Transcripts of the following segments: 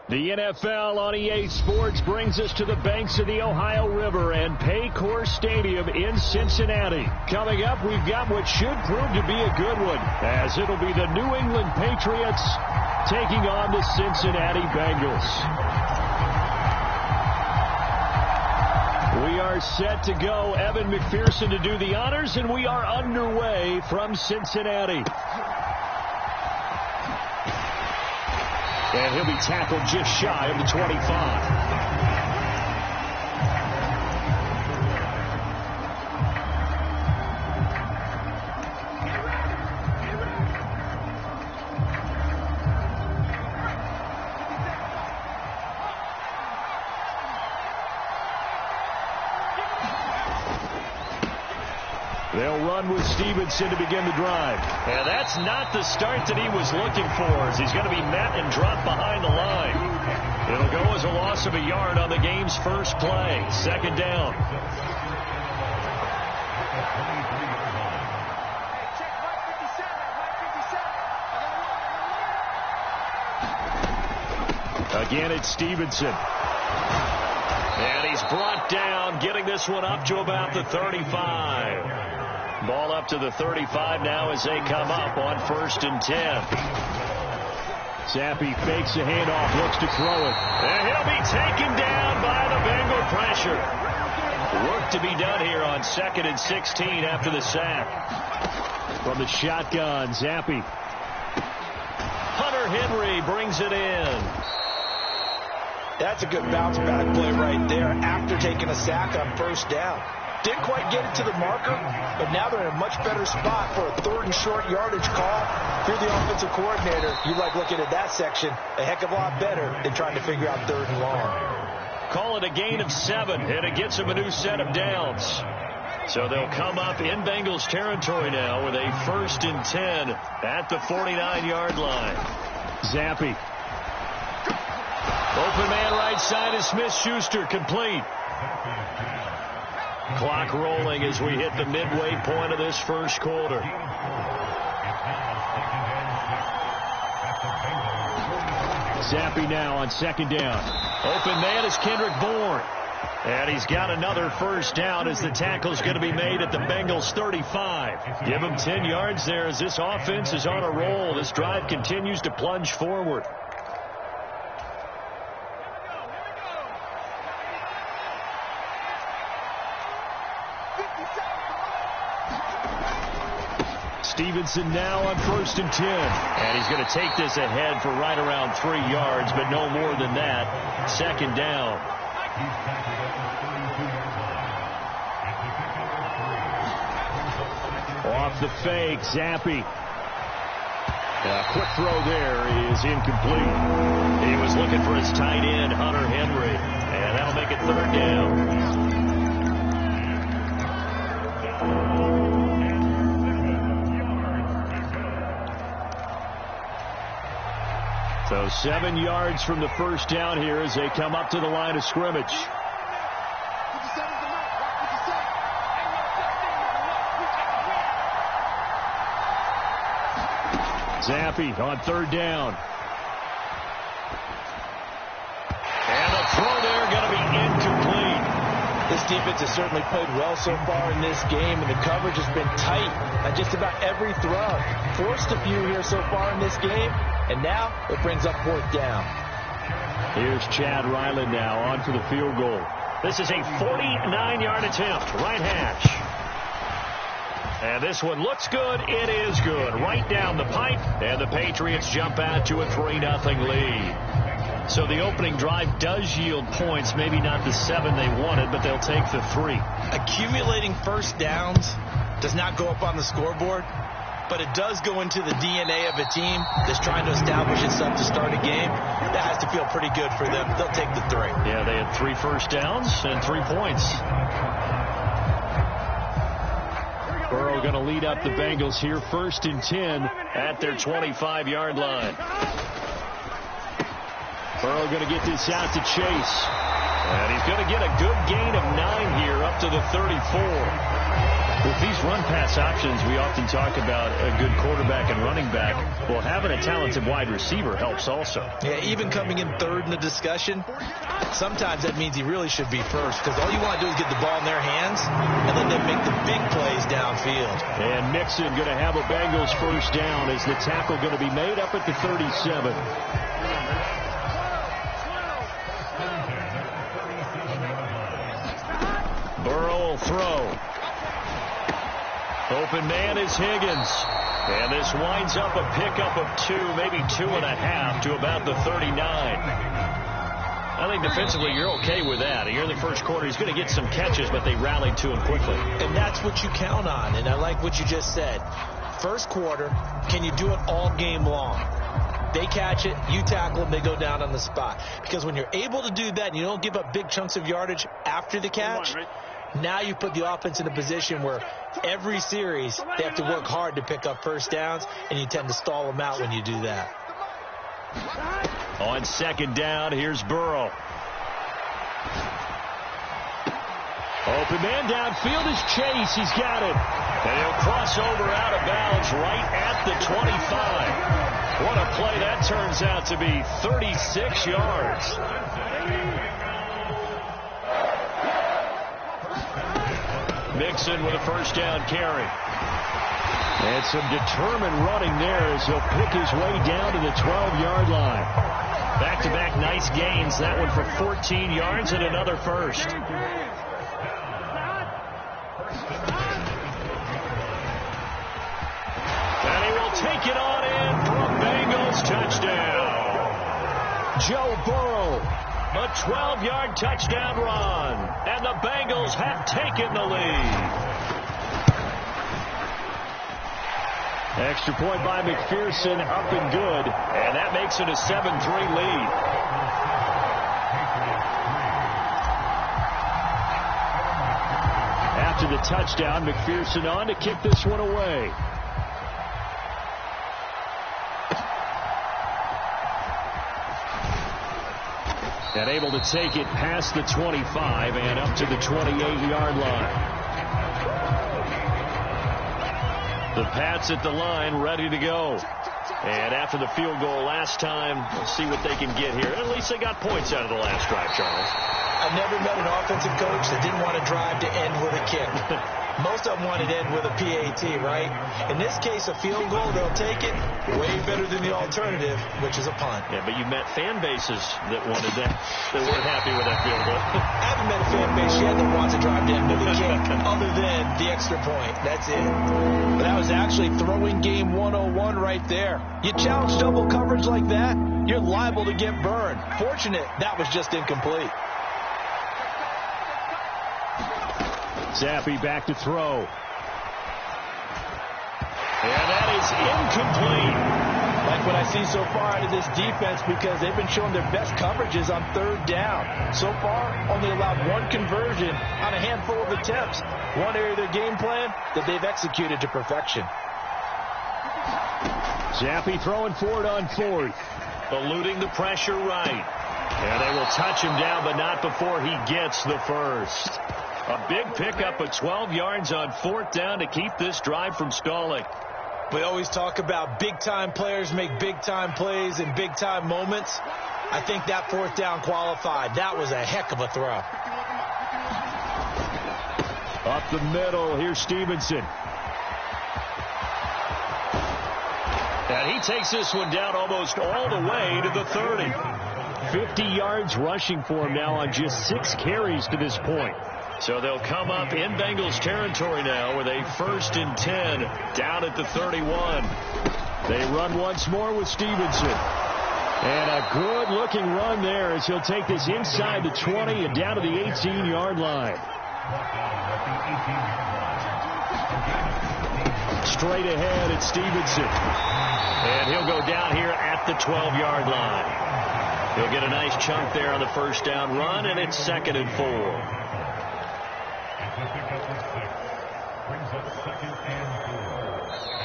The NFL on EA Sports brings us to the banks of the Ohio River and Paycor Stadium in Cincinnati. Coming up, we've got what should prove to be a good one, as it'll be the New England Patriots taking on the Cincinnati Bengals. We are set to go. Evan McPherson to do the honors, and we are underway from Cincinnati. And he'll be tackled just shy of the 25. They'll run with Stevenson to begin the drive. And that's not the start that he was looking for, as he's going to be met and dropped behind the line. It'll go as a loss of a yard on the game's first play. Second down. Again, it's Stevenson. And he's brought down, getting this one up to about the 35. Ball up to the 35 now as they come up on 1st and 10. Zappi fakes a handoff, looks to throw it. And he'll be taken down by the Bengal pressure. Work to be done here on 2nd and 16 after the sack. From the shotgun, Zappi. Hunter Henry brings it in. That's a good bounce back play right there after taking a sack on 1st down. Didn't quite get it to the marker, but now they're in a much better spot for a 3rd and short yardage call. If you're the offensive coordinator, you like looking at that section a heck of a lot better than trying to figure out 3rd and long. Call it a gain of 7, and it gets them a new set of downs. So they'll come up in Bengals territory now with a 1st and 10 at the 49-yard line. Zappi. Open man right side is Smith-Schuster, complete. Clock rolling as we hit the midway point of this first quarter. Zappi now on 2nd down. Open man is Kendrick Bourne. And he's got another 1st down as the tackle's going to be made at the Bengals 35. Give him 10 yards there as this offense is on a roll. This drive continues to plunge forward. Stevenson now on 1st and 10. And he's going to take this ahead for right around 3 yards, but no more than that. 2nd down. Off the fake, Zappi. Quick throw there is incomplete. He was looking for his tight end, Hunter Henry. And that'll make it 3rd down. So 7 yards from the 1st down here as they come up to the line of scrimmage. Zappi on 3rd down. And the throw there going to be incomplete. This defense has certainly played well so far in this game, and the coverage has been tight on just about every throw. Forced a few here so far in this game, and now it brings up 4th down. Here's Chad Ryland now on for the field goal. This is a 49-yard attempt, right hash. And this one looks good. It is good. Right down the pipe, and the Patriots jump out to a 3-0 lead. So the opening drive does yield points, maybe not the 7 they wanted, but they'll take the 3. Accumulating 1st downs does not go up on the scoreboard, but it does go into the DNA of a team that's trying to establish itself to start a game. That has to feel pretty good for them. They'll take the 3. Yeah, they had 3 first downs and 3 points. Burrow going to lead up the Bengals here, 1st and 10 at their 25-yard line. Burrow going to get this out to Chase. And he's going to get a good gain of 9 here up to the 34. With these run-pass options, we often talk about a good quarterback and running back. Well, having a talented wide receiver helps also. Yeah, even coming in third in the discussion, sometimes that means he really should be first, because all you want to do is get the ball in their hands and let them make the big plays downfield. And Mixon going to have a Bengals first down as the tackle going to be made up at the 37. Burrow will throw. Open man is Higgins. And this winds up a pickup of 2, maybe 2.5 to about the 39. I think defensively you're okay with that. Here in the first quarter, he's going to get some catches, but they rallied to him quickly. And that's what you count on, and I like what you just said. First quarter, can you do it all game long? They catch it, you tackle them, they go down on the spot. Because when you're able to do that and you don't give up big chunks of yardage after the catch, now you put the offense in a position where every series they have to work hard to pick up first downs, and you tend to stall them out when you do that. On second down, here's Burrow. Open man downfield is Chase. He's got it. And he'll cross over out of bounds right at the 25. What a play that turns out to be. 36 yards. Mixon with a first down carry. And some determined running there as he'll pick his way down to the 12-yard line. Back-to-back nice gains. That one for 14 yards and another first. And he will take it on in for a Bengals touchdown. Joe Burrow. A 12-yard touchdown run. And the Bengals have taken the lead. Extra point by McPherson, up and good. And that makes it a 7-3 lead. After the touchdown, McPherson on to kick this one away. And able to take it past the 25 and up to the 28-yard line. The Pats at the line, ready to go. And after the field goal last time, we'll see what they can get here. At least they got points out of the last drive, Charles. I've never met an offensive coach that didn't want to drive to end with a kick. Most of them wanted to end with a PAT, right? In this case, a field goal, they'll take it. Way better than the alternative, which is a punt. Yeah, but you met fan bases that wanted that, that weren't happy with that field goal. I haven't met a fan base yet that wants to drive to end with a kick, other than the extra point. That's it. But that was actually throwing game 101 right there. You challenge double coverage like that, you're liable to get burned. Fortunate that was just incomplete. Zappi back to throw. And that is incomplete. Like what I see so far out of this defense, because they've been showing their best coverages on third down. So far, only allowed one conversion on a handful of attempts. One area of their game plan that they've executed to perfection. Zappi throwing for it on fourth. Eluding the pressure right. And they will touch him down, but not before he gets the first. A big pickup of 12 yards on fourth down to keep this drive from stalling. We always talk about big-time players make big-time plays in big-time moments. I think that fourth down qualified. That was a heck of a throw. Up the middle, here's Stevenson. And he takes this one down almost all the way to the 30. 50 yards rushing for him now on just 6 carries to this point. So they'll come up in Bengals territory now with a 1st and 10 down at the 31. They run once more with Stevenson. And a good-looking run there as he'll take this inside the 20 and down to the 18-yard line. Straight ahead at Stevenson. And he'll go down here at the 12-yard line. He'll get a nice chunk there on the first down run, and it's 2nd and 4.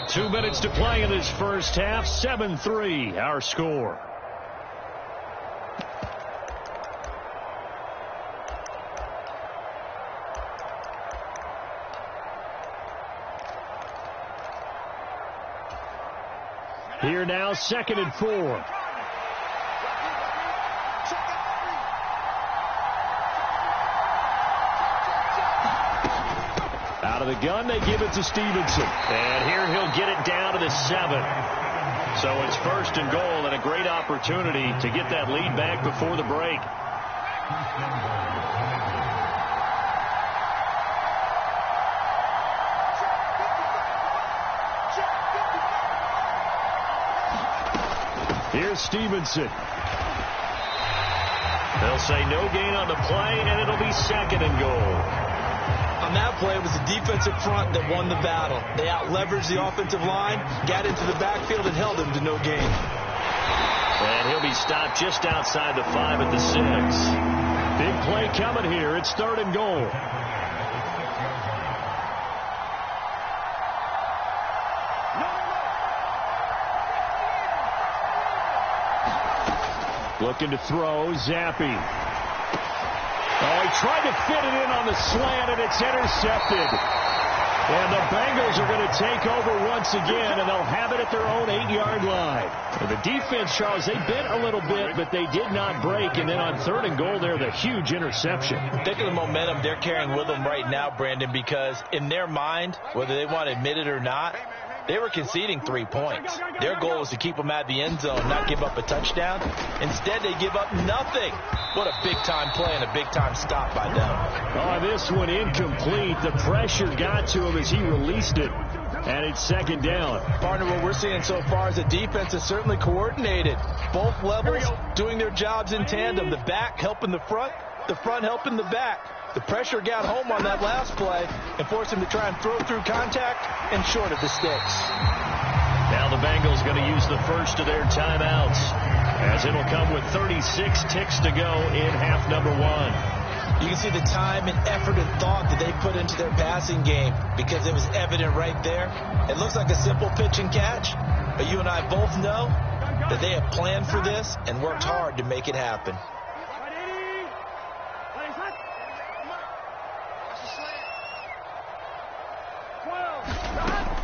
2 minutes to play in this first half. 7-3 our score. Here now, 2nd and 4. Out of the gun, they give it to Stevenson. And here he'll get it down to the 7. So it's 1st and goal, and a great opportunity to get that lead back before the break. Here's Stevenson. They'll say no gain on the play, and it'll be 2nd and goal. On that play, it was the defensive front that won the battle. They out-leveraged the offensive line, got into the backfield, and held him to no gain. And he'll be stopped just outside the 5 at the 6. Big play coming here. It's 3rd and goal. Looking to throw, Zappi. Oh, he tried to fit it in on the slant, and it's intercepted. And the Bengals are going to take over once again, and they'll have it at their own 8-yard line. And the defense, Charles, they bent a little bit, but they did not break. And then on 3rd and goal there, the huge interception. Think of the momentum they're carrying with them right now, Brandon, because in their mind, whether they want to admit it or not, they were conceding 3 points. Their goal was to keep them at the end zone, not give up a touchdown. Instead, they give up nothing. What a big-time play and a big-time stop by them. Oh, this one incomplete. The pressure got to him as he released it, and it's 2nd down. Partner, what we're seeing so far is the defense is certainly coordinated. Both levels doing their jobs in tandem. The back helping the front helping the back. The pressure got home on that last play and forced him to try and throw through contact and short of the sticks. Now the Bengals going to use the first of their timeouts, as it'll come with 36 ticks to go in half number 1. You can see the time and effort and thought that they put into their passing game because it was evident right there. It looks like a simple pitch and catch, but you and I both know that they have planned for this and worked hard to make it happen.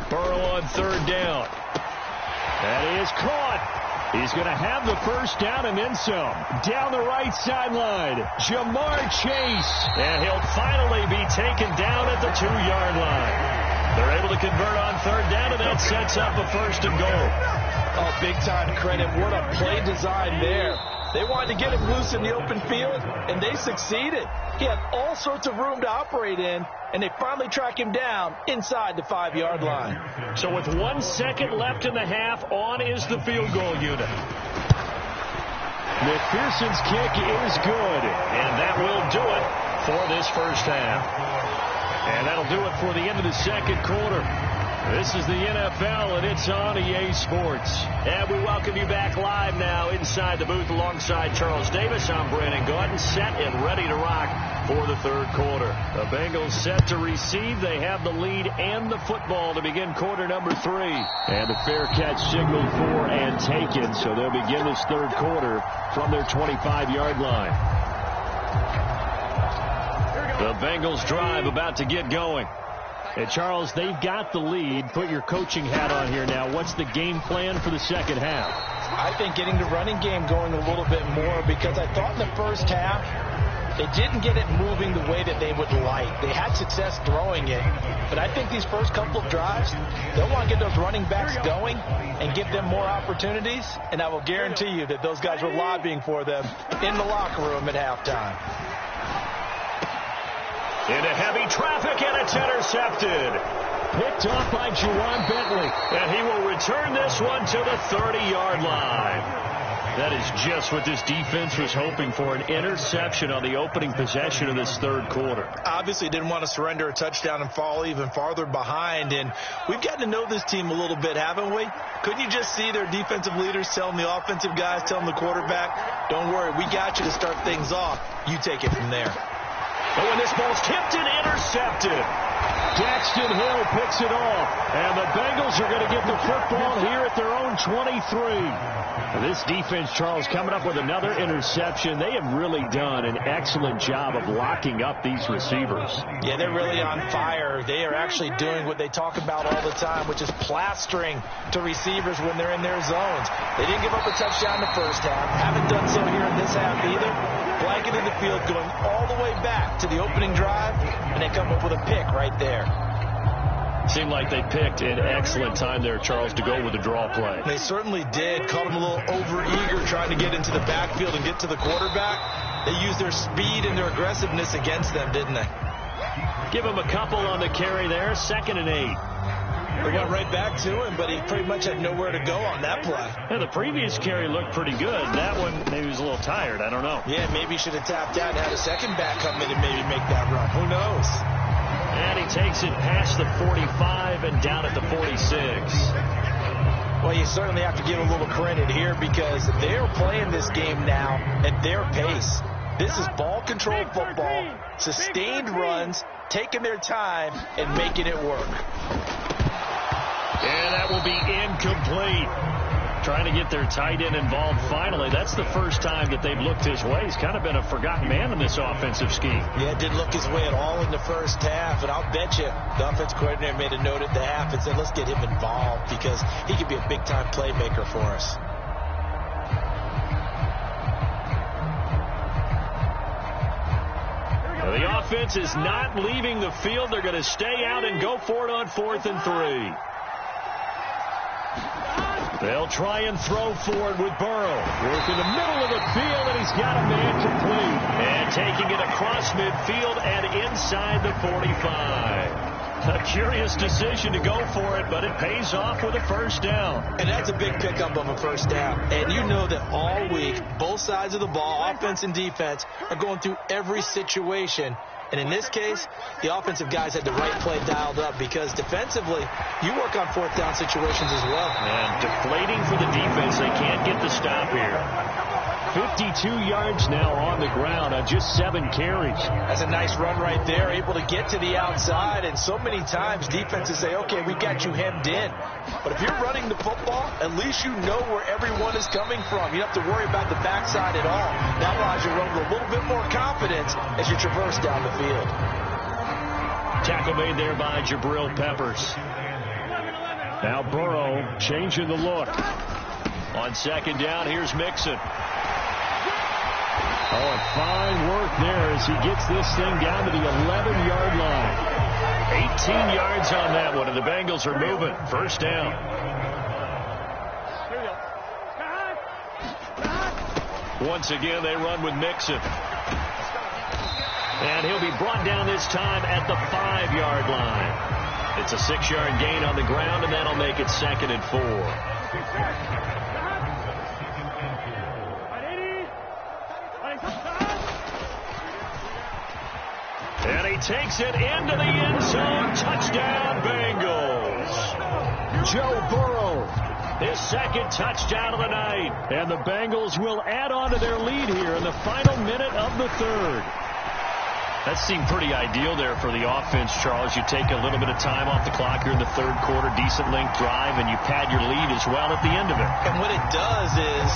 Burrow on 3rd down. That is caught. He's going to have the first down and then some. Down the right sideline, Jamar Chase. And he'll finally be taken down at the 2-yard line. They're able to convert on 3rd down, and that sets up a 1st and goal. Oh, big-time credit. What a play design there. They wanted to get him loose in the open field, and they succeeded. He had all sorts of room to operate in, and they finally track him down inside the 5-yard line. So with 1 second left in the half, on is the field goal unit. McPherson's kick is good, and that will do it for this first half. And that'll do it for the end of the 2nd quarter. This is the NFL, and it's on EA Sports. And we welcome you back live now inside the booth alongside Charles Davis. I'm Brandon Gordon, set and ready to rock for the 3rd quarter. The Bengals set to receive. They have the lead and the football to begin quarter number 3. And the fair catch signaled for and taken, so they'll begin this 3rd quarter from their 25-yard line. The Bengals drive about to get going. And, Charles, they've got the lead. Put your coaching hat on here now. What's the game plan for the 2nd half? I think getting the running game going a little bit more, because I thought in the first half they didn't get it moving the way that they would like. They had success throwing it, but I think these first couple of drives, they'll want to get those running backs going and give them more opportunities, and I will guarantee you that those guys were lobbying for them in the locker room at halftime. Into heavy traffic, and it's intercepted. Picked off by Juwan Bentley. And he will return this one to the 30-yard line. That is just what this defense was hoping for, an interception on the opening possession of this 3rd quarter. Obviously didn't want to surrender a touchdown and fall even farther behind. And we've gotten to know this team a little bit, haven't we? Couldn't you just see their defensive leaders telling the offensive guys, telling the quarterback, don't worry, we got you to start things off. You take it from there. But when this ball's tipped and intercepted, Daxton Hill picks it off. And the Bengals are going to get the football here at their own 23. This defense, Charles, coming up with another interception. They have really done an excellent job of locking up these receivers. Yeah, they're really on fire. They are actually doing what they talk about all the time, which is plastering to receivers when they're in their zones. They didn't give up a touchdown in the first half. Haven't done so here in this half either. Blanketing the field, going all the way back to the opening drive, and they come up with a pick right there. Seemed like they picked an excellent time there, Charles, to go with the draw play. They certainly did. Caught them a little over-eager trying to get into the backfield and get to the quarterback. They used their speed and their aggressiveness against them, didn't they? Give him a couple on the carry there, 2nd and 8. They went right back to him, but he pretty much had nowhere to go on that play. Yeah, the previous carry looked pretty good. That one, maybe he was a little tired. I don't know. Yeah, maybe he should have tapped out and had a second back come in and maybe make that run. Who knows? And he takes it past the 45 and down at the 46. Well, you certainly have to give a little credit here because they're playing this game now at their pace. This is ball control football, sustained runs, taking their time, and making it work. And that will be incomplete. Trying to get their tight end involved finally. That's the first time that they've looked his way. He's kind of been a forgotten man in this offensive scheme. Yeah, didn't look his way at all in the first half. And I'll bet you the offense coordinator made a note at the half and said, let's get him involved because he could be a big-time playmaker for us. The offense is not leaving the field. They're going to stay out and go for it on 4th and 3. They'll try and throw for it with Burrow. Work in the middle of the field, and he's got a man complete. And taking it across midfield and inside the 45. A curious decision to go for it, but it pays off with a first down. And that's a big pickup of a first down. And you know that all week, both sides of the ball, offense and defense, are going through every situation. And in this case, the offensive guys had the right play dialed up because defensively, you work on 4th down situations as well. And deflating for the defense. They can't get the stop here. 52 yards now on the ground on just 7 carries. That's a nice run right there, able to get to the outside. And so many times defenses say, okay, we got you hemmed in. But if you're running the football, at least you know where everyone is coming from. You don't have to worry about the backside at all. That allows you to run with a little bit more confidence as you traverse down the field. Tackle made there by Jabril Peppers. Now Burrow changing the look. On 2nd down, here's Mixon. Oh, and fine work there as he gets this thing down to the 11-yard line. 18 yards on that one, and the Bengals are moving. First down. Once again, they run with Mixon. And he'll be brought down this time at the 5-yard line. It's a 6-yard gain on the ground, and that'll make it 2nd and 4. And he takes it into the end zone. Touchdown, Bengals. Joe Burrow, his 2nd touchdown of the night. And the Bengals will add on to their lead here in the final minute of the 3rd. That seemed pretty ideal there for the offense, Charles. You take a little bit of time off the clock here in the 3rd quarter, decent length drive, and you pad your lead as well at the end of it. And what it does is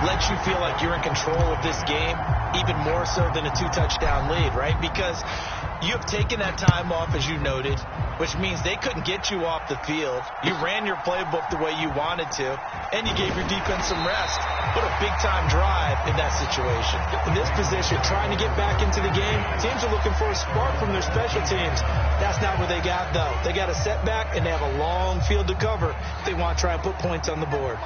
lets you feel like you're in control of this game, even more so than a 2-touchdown lead, right? Because you have taken that time off, as you noted, which means they couldn't get you off the field. You ran your playbook the way you wanted to, and you gave your defense some rest. What a big-time drive in that situation. In this position, trying to get back into the game, teams are looking for a spark from their special teams. That's not what they got, though. They got a setback, and they have a long field to cover if they want to try and put points on the board.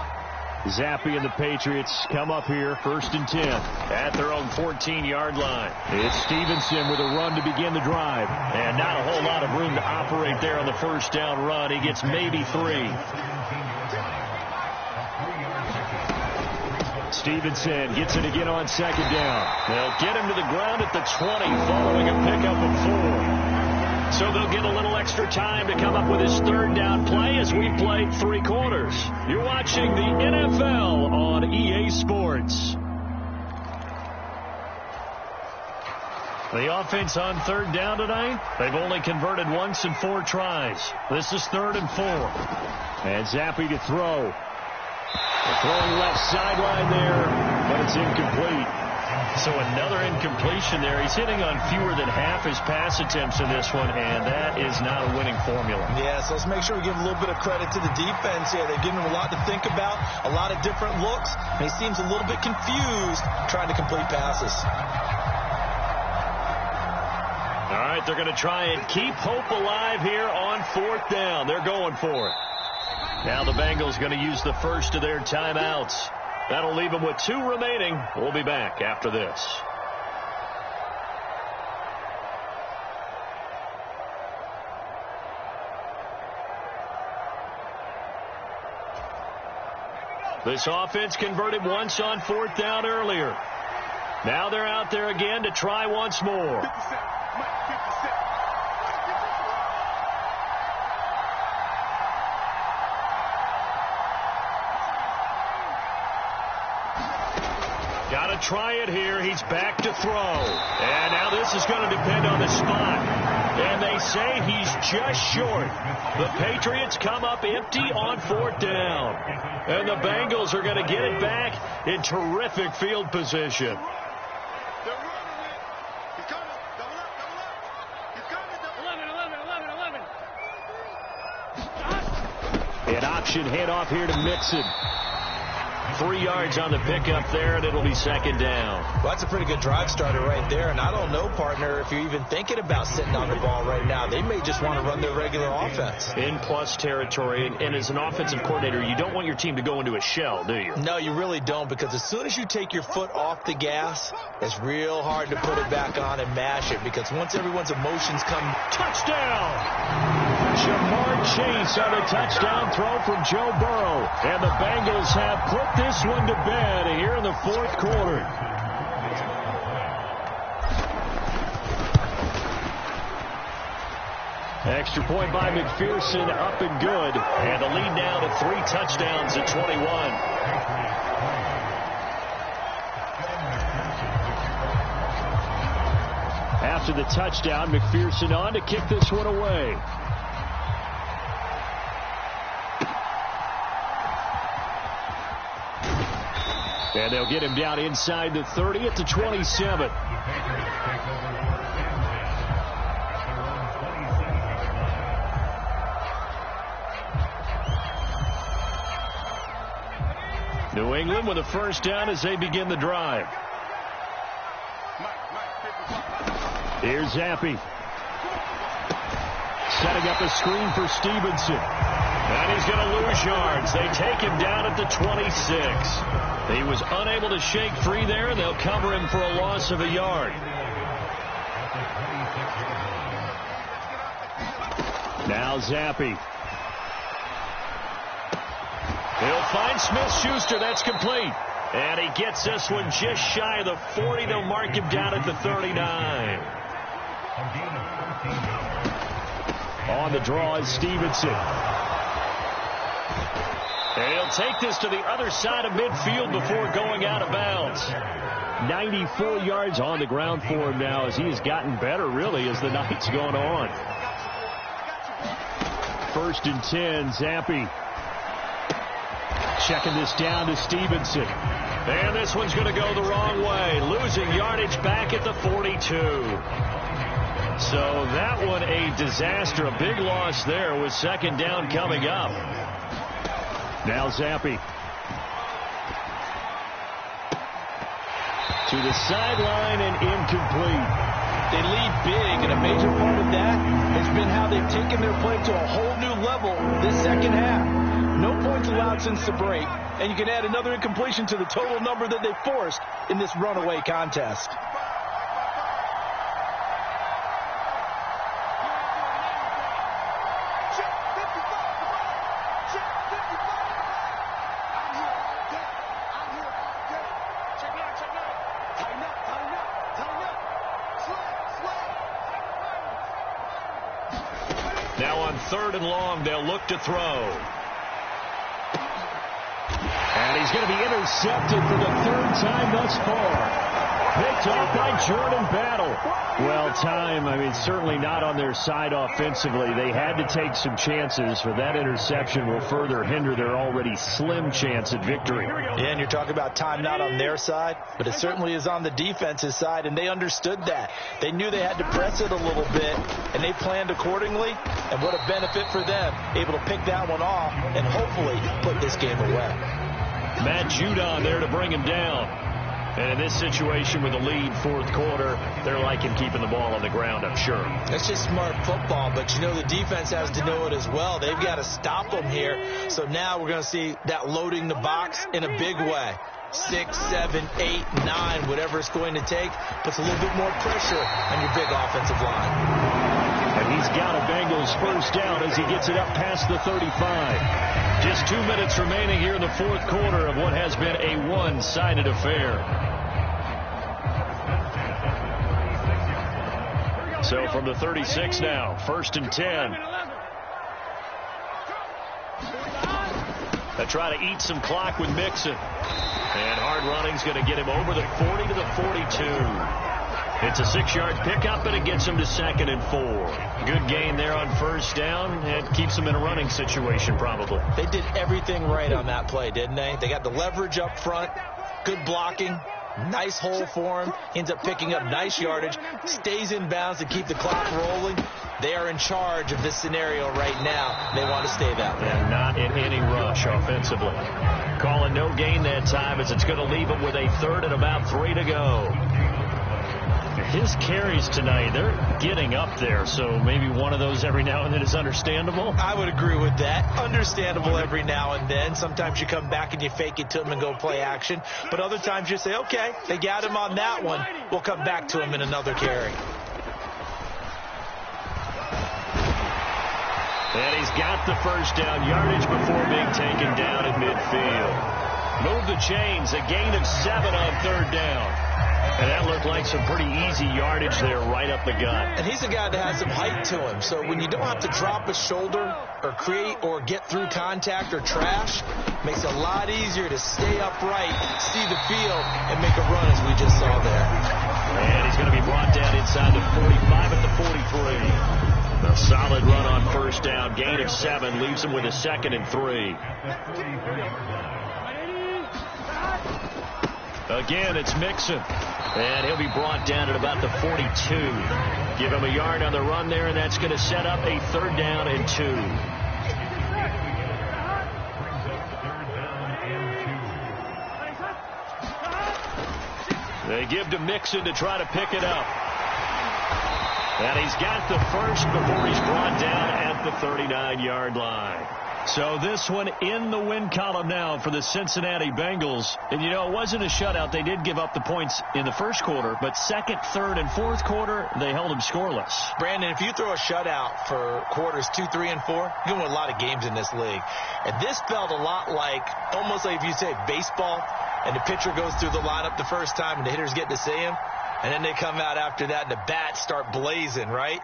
Zappi and the Patriots come up here 1st and 10 at their own 14-yard line. It's Stevenson with a run to begin the drive. And not a whole lot of room to operate there on the first down run. He gets maybe 3. Stevenson gets it again on 2nd down. They'll get him to the ground at the 20 following a pickup of 4. So they'll get a little extra time to come up with his 3rd down play as we play 3 quarters. You're watching the NFL on EA Sports. The offense on third down tonight, they've only converted once in 4 tries. This is 3rd and 4. And Zappi to throw. Throwing left sideline there, but it's incomplete. So another incompletion there. He's hitting on fewer than half his pass attempts in this one, and that is not a winning formula. Yeah, so let's make sure we give a little bit of credit to the defense here. They're giving him a lot to think about, a lot of different looks, and he seems a little bit confused trying to complete passes. All right, they're going to try and keep hope alive here on 4th down. They're going for it. Now the Bengals going to use the first of their timeouts. That'll leave them with 2 remaining. We'll be back after this. This offense converted once on 4th down earlier. Now they're out there again to try once more. Got to try it here. He's back to throw. And now this is going to depend on the spot. And they say he's just short. The Patriots come up empty on 4th down. And the Bengals are going to get it back in terrific field position. An option handoff here to Mixon. 3 yards on the pickup there, and it'll be 2nd down. Well, that's a pretty good drive starter right there. And I don't know, partner, if you're even thinking about sitting on the ball right now. They may just want to run their regular offense. In plus territory, and as an offensive coordinator, you don't want your team to go into a shell, do you? No, you really don't, because as soon as you take your foot off the gas, it's real hard to put it back on and mash it, because once everyone's emotions come... Touchdown! Jamar Chase on a touchdown throw from Joe Burrow. And the Bengals have put this one to bed here in the 4th quarter. Extra point by McPherson, up and good. And the lead now to 3 touchdowns at 21. After the touchdown, McPherson on to kick this one away. And they'll get him down inside the 30 at the 27. New England with a first down as they begin the drive. Here's Zappi. Setting up a screen for Stevenson. And he's going to lose yards. They take him down at the 26. He was unable to shake free there, and they'll cover him for a loss of a yard. Now Zappi. He'll find Smith-Schuster. That's complete. And he gets this one just shy of the 40. They'll mark him down at the 39. On the draw is Stevenson. And he'll take this to the other side of midfield before going out of bounds. 94 yards on the ground for him now as he has gotten better, really, as the night's gone on. 1st and 10, Zappi. Checking this down to Stevenson. And this one's going to go the wrong way. Losing yardage back at the 42. So that one a disaster. A big loss there with 2nd down coming up. Now Zappi. To the sideline and incomplete. They lead big, and a major part of that has been how they've taken their play to a whole new level this 2nd half. No points allowed since the break, and you can add another incompletion to the total number that they forced in this runaway contest. Now on 3rd and long, they'll look to throw. And he's going to be intercepted for the 3rd time thus far. Picked off by Jordan Battle. Well, time, certainly not on their side offensively. They had to take some chances, for that interception will further hinder their already slim chance at victory. Yeah, and you're talking about time not on their side, but it certainly is on the defense's side, and they understood that. They knew they had to press it a little bit, and they planned accordingly, and what a benefit for them, able to pick that one off and hopefully put this game away. Matt Judon there to bring him down. And in this situation with a lead fourth quarter, they're liking keeping the ball on the ground, I'm sure. That's just smart football, but the defense has to know it as well. They've got to stop them here. So now we're going to see that loading the box in a big way. 6, 7, 8, 9, whatever it's going to take, puts a little bit more pressure on your big offensive line. And he's got a Bengals first down as he gets it up past the 35. Just 2 minutes remaining here in the fourth quarter of what has been a one-sided affair. So from the 36 now, 1st and 10. They try to eat some clock with Mixon. And hard running's going to get him over the 40 to the 42. It's a 6-yard pickup, and it gets him to 2nd and 4. Good gain there on first down, and keeps them in a running situation probably. They did everything right on that play, didn't they? They got the leverage up front, good blocking, nice hole for him. He ends up picking up nice yardage, stays in bounds to keep the clock rolling. They are in charge of this scenario right now. They want to stay that way. And not in any rush offensively. Calling no gain that time as it's going to leave him with a 3rd and about 3 to go. His carries tonight, they're getting up there, so maybe one of those every now and then is understandable. I would agree with that. Understandable every now and then. Sometimes you come back and you fake it to him and go play action. But other times you say, okay, they got him on that one. We'll come back to him in another carry. And he's got the first down yardage before being taken down at midfield. Move the chains, a gain of 7 on 3rd down. And that looked like some pretty easy yardage there right up the gut. And he's a guy that has some height to him. So when you don't have to drop a shoulder or create or get through contact or trash, makes it a lot easier to stay upright, see the field, and make a run as we just saw there. And he's going to be brought down inside the 45 at the 43. A solid run on first down. Gain of 7 leaves him with a 2nd and 3. Again, it's Mixon. And he'll be brought down at about the 42. Give him a yard on the run there, and that's going to set up a 3rd down and 2. They give to Mixon to try to pick it up. And he's got the first before he's brought down at the 39-yard line. So this one in the win column now for the Cincinnati Bengals. And, it wasn't a shutout. They did give up the points in the first quarter, but 2nd, 3rd, and 4th quarter, they held them scoreless. Brandon, if you throw a shutout for quarters 2, 3, and 4, you're going to win a lot of games in this league. And this felt a lot like, almost like if you say baseball, and the pitcher goes through the lineup the first time, and the hitters get to see him, and then they come out after that, and the bats start blazing, right?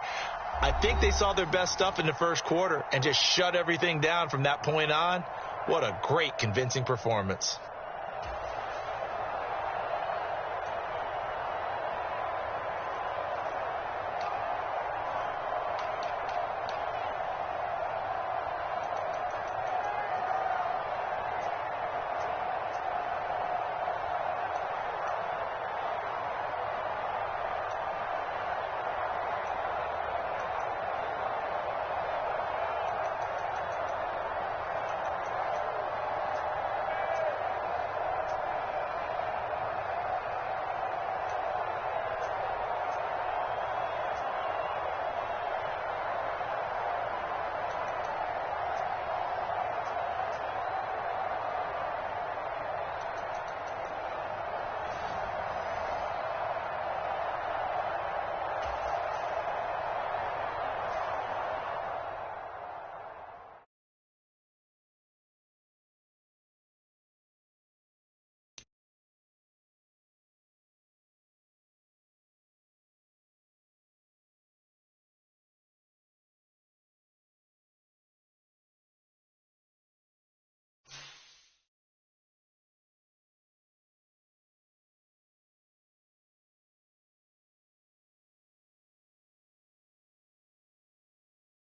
I think they saw their best stuff in the first quarter and just shut everything down from that point on. What a great, convincing performance.